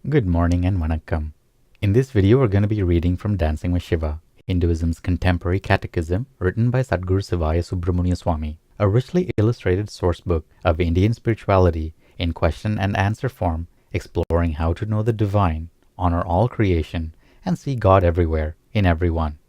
Good morning and vanakkam. In this video, we're going to be reading from Dancing with Shiva, Hinduism's contemporary catechism written by Sadhguru Sivaya Subramania Swami, a richly illustrated sourcebook of Indian spirituality in question and answer form, exploring how to know the divine, honor all creation, and see God everywhere, in everyone.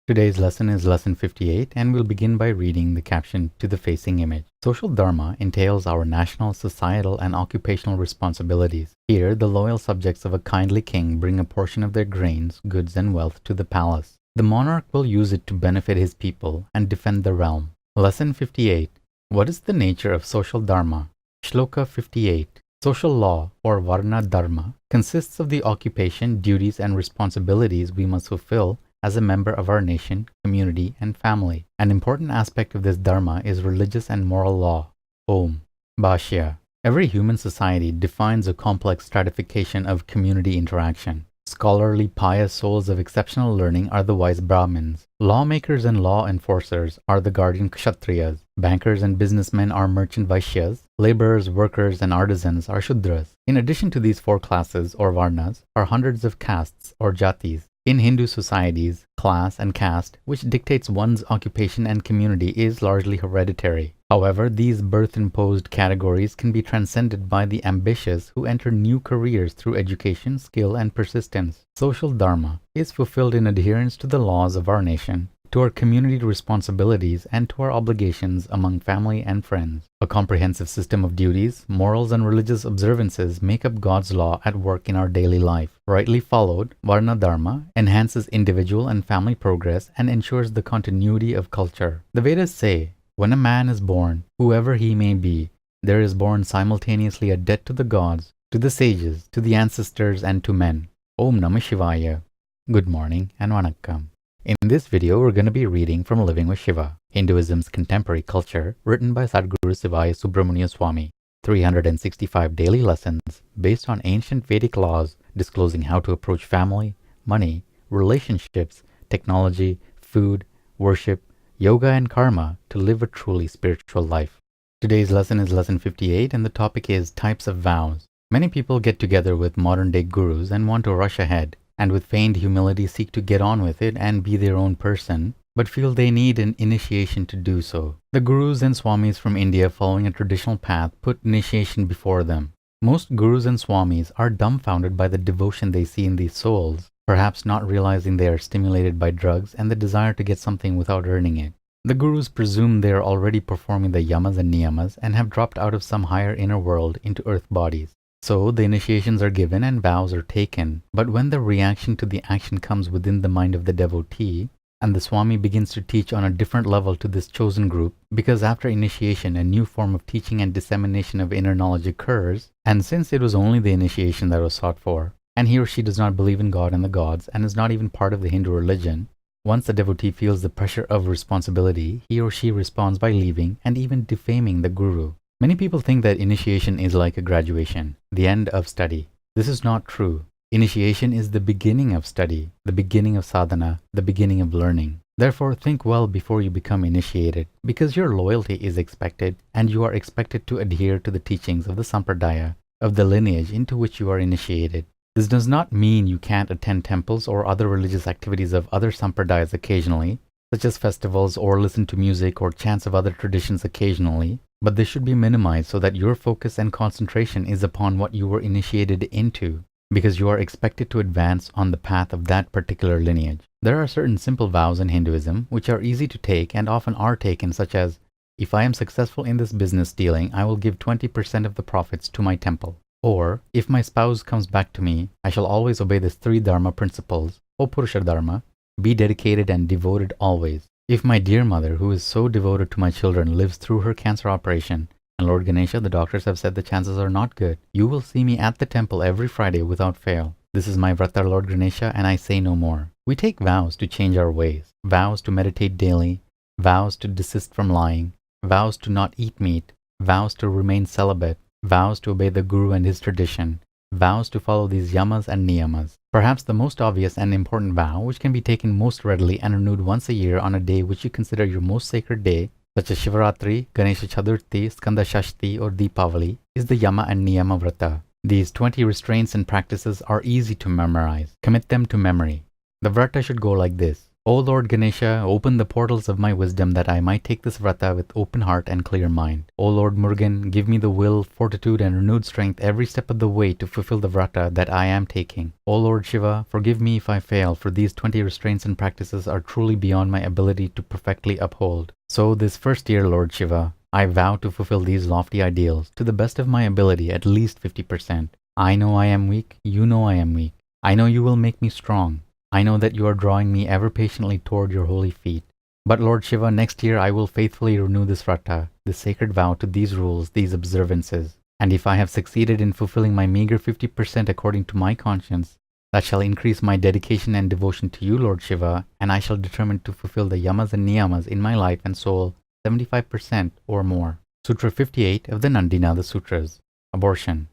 Today's lesson is lesson 58, and we'll begin by reading the caption to the facing image. Social dharma entails our national, societal, and occupational responsibilities. Here, the loyal subjects of a kindly king bring a portion of their grains, goods, and wealth to the palace. The monarch will use it to benefit his people and defend the realm. Lesson 58. What is the nature of social dharma? Shloka 58. Social law, or varna dharma, consists of the occupation, duties, and responsibilities we must fulfill as a member of our nation, community, and family. An important aspect of this dharma is religious and moral law. Om. Bhashya. Every human society defines a complex stratification of community interaction. Scholarly, pious souls of exceptional learning are the wise Brahmins. Lawmakers and law enforcers are the guardian Kshatriyas. Bankers and businessmen are merchant Vaishyas. Laborers, workers, and artisans are Shudras. In addition to these four classes, or varnas, are hundreds of castes, or jatis. In Hindu societies, class and caste, which dictates one's occupation and community, is largely hereditary. However, these birth-imposed categories can be transcended by the ambitious who enter new careers through education, skill, and persistence. Social dharma is fulfilled in adherence to the laws of our nation, to our community responsibilities, and to our obligations among family and friends. A comprehensive system of duties, morals, and religious observances make up God's law at work in our daily life. Rightly followed, varna dharma enhances individual and family progress and ensures the continuity of culture. The Vedas say, when a man is born, whoever he may be, there is born simultaneously a debt to the gods, to the sages, to the ancestors, and to men. Om Namah Shivaya. Good morning and vanakkam. In this video, we're going to be reading from Living with Shiva, Hinduism's contemporary culture, written by Sadhguru Sivaya Subramania Swami. 365 daily lessons based on ancient Vedic laws disclosing how to approach family, money, relationships, technology, food, worship, yoga, and karma to live a truly spiritual life. Today's lesson is lesson 58, and the topic is types of vows. Many people get together with modern-day gurus and want to rush ahead, and with feigned humility seek to get on with it and be their own person, but feel they need an initiation to do so. The gurus and swamis from India following a traditional path put initiation before them. Most gurus and swamis are dumbfounded by the devotion they see in these souls, perhaps not realizing they are stimulated by drugs and the desire to get something without earning it. The gurus presume they are already performing the yamas and niyamas and have dropped out of some higher inner world into earth bodies. So the initiations are given and vows are taken, but when the reaction to the action comes within the mind of the devotee, and the swami begins to teach on a different level to this chosen group, because after initiation a new form of teaching and dissemination of inner knowledge occurs, and since it was only the initiation that was sought for, and he or she does not believe in God and the gods, and is not even part of the Hindu religion, once the devotee feels the pressure of responsibility, he or she responds by leaving and even defaming the guru. Many people think that initiation is like a graduation, the end of study. This is not true. Initiation is the beginning of study, the beginning of sadhana, the beginning of learning. Therefore, think well before you become initiated, because your loyalty is expected, and you are expected to adhere to the teachings of the sampradaya, of the lineage into which you are initiated. This does not mean you can't attend temples or other religious activities of other sampradayas occasionally, such as festivals, or listen to music or chants of other traditions occasionally. But this should be minimized so that your focus and concentration is upon what you were initiated into, because you are expected to advance on the path of that particular lineage. There are certain simple vows in Hinduism which are easy to take and often are taken, such as, if I am successful in this business dealing, I will give 20% of the profits to my temple. Or, if my spouse comes back to me, I shall always obey the three dharma principles, O Purusha Dharma, be dedicated and devoted always. If my dear mother, who is so devoted to my children, lives through her cancer operation, and Lord Ganesha, the doctors have said the chances are not good, you will see me at the temple every Friday without fail. This is my vrata, Lord Ganesha, and I say no more. We take vows to change our ways, vows to meditate daily, vows to desist from lying, vows to not eat meat, vows to remain celibate, vows to obey the Guru and his tradition, vows to follow these yamas and niyamas. Perhaps the most obvious and important vow, which can be taken most readily and renewed once a year on a day which you consider your most sacred day, such as Shivaratri, Ganesha Chaturthi, Skanda Shashti, or Deepavali, is the yama and niyama vrata. These 20 restraints and practices are easy to memorize. Commit them to memory. The vrata should go like this. O Lord Ganesha, open the portals of my wisdom that I might take this vrata with open heart and clear mind. O Lord Murugan, give me the will, fortitude and renewed strength every step of the way to fulfill the vrata that I am taking. O Lord Shiva, forgive me if I fail, for these 20 restraints and practices are truly beyond my ability to perfectly uphold. So this first year, Lord Shiva, I vow to fulfill these lofty ideals to the best of my ability, at least 50%. I know I am weak, you know I am weak. I know you will make me strong. I know that you are drawing me ever patiently toward your holy feet. But Lord Shiva, next year I will faithfully renew this vrata, this sacred vow to these rules, these observances. And if I have succeeded in fulfilling my meager 50% according to my conscience, that shall increase my dedication and devotion to you, Lord Shiva, and I shall determine to fulfill the yamas and niyamas in my life and soul 75% or more. Sutra 58 of the Nandinada Sutras. Abortion.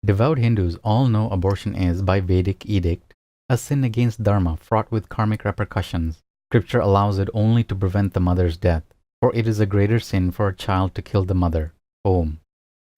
Devout Hindus all know abortion is, by Vedic edict, a sin against Dharma fraught with karmic repercussions. Scripture allows it only to prevent the mother's death, for it is a greater sin for a child to kill the mother. Om.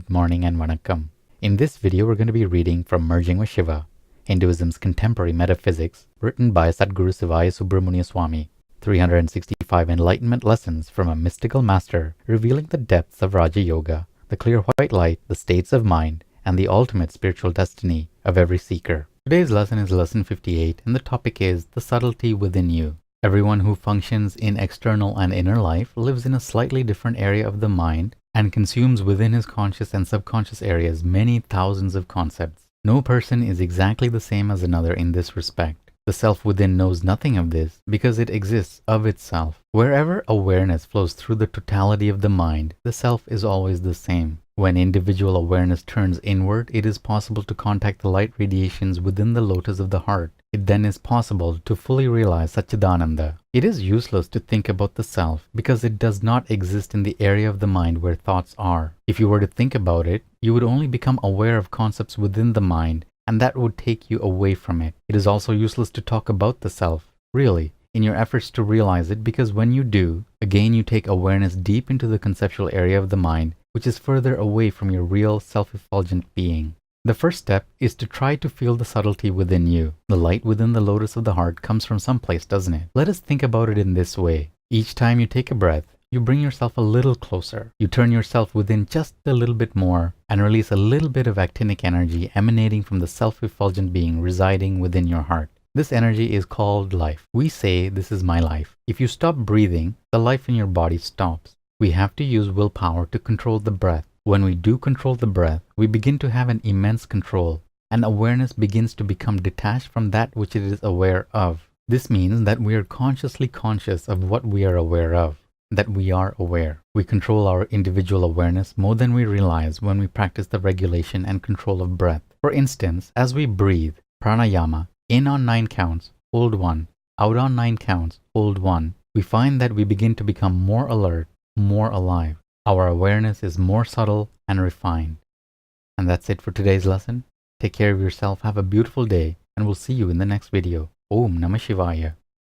Good morning and vanakkam. In this video we're going to be reading from Merging with Shiva, Hinduism's Contemporary Metaphysics, written by Sadguru Sivaya Subramania Swami. 365 enlightenment lessons from a mystical master revealing the depths of Raja Yoga, the clear white light, the states of mind, and the ultimate spiritual destiny of every seeker. Today's lesson is lesson 58 and the topic is the subtlety within you. Everyone who functions in external and inner life lives in a slightly different area of the mind and consumes within his conscious and subconscious areas many thousands of concepts. No person is exactly the same as another in this respect. The self within knows nothing of this because it exists of itself. Wherever awareness flows through the totality of the mind, the self is always the same. When individual awareness turns inward, it is possible to contact the light radiations within the lotus of the heart. It then is possible to fully realize Satchidananda. It is useless to think about the self because it does not exist in the area of the mind where thoughts are. If you were to think about it, you would only become aware of concepts within the mind, and that would take you away from it. It is also useless to talk about the self, really, in your efforts to realize it, because when you do, again you take awareness deep into the conceptual area of the mind, which is further away from your real self-effulgent being. The first step is to try to feel the subtlety within you. The light within the lotus of the heart comes from someplace, doesn't it? Let us think about it in this way. Each time you take a breath, you bring yourself a little closer. You turn yourself within just a little bit more and release a little bit of actinic energy emanating from the self-effulgent being residing within your heart. This energy is called life. We say, this is my life. If you stop breathing, the life in your body stops. We have to use willpower to control the breath. When we do control the breath, we begin to have an immense control, and awareness begins to become detached from that which it is aware of. This means that we are consciously conscious of what we are aware of, that we are aware. We control our individual awareness more than we realize when we practice the regulation and control of breath. For instance, as we breathe, pranayama, in on 9 counts, hold 1, out on 9 counts, hold 1, we find that we begin to become more alert, more alive. Our awareness is more subtle and refined. And that's it for today's lesson. Take care of yourself, have a beautiful day, and we'll see you in the next video. Om Namah Shivaya.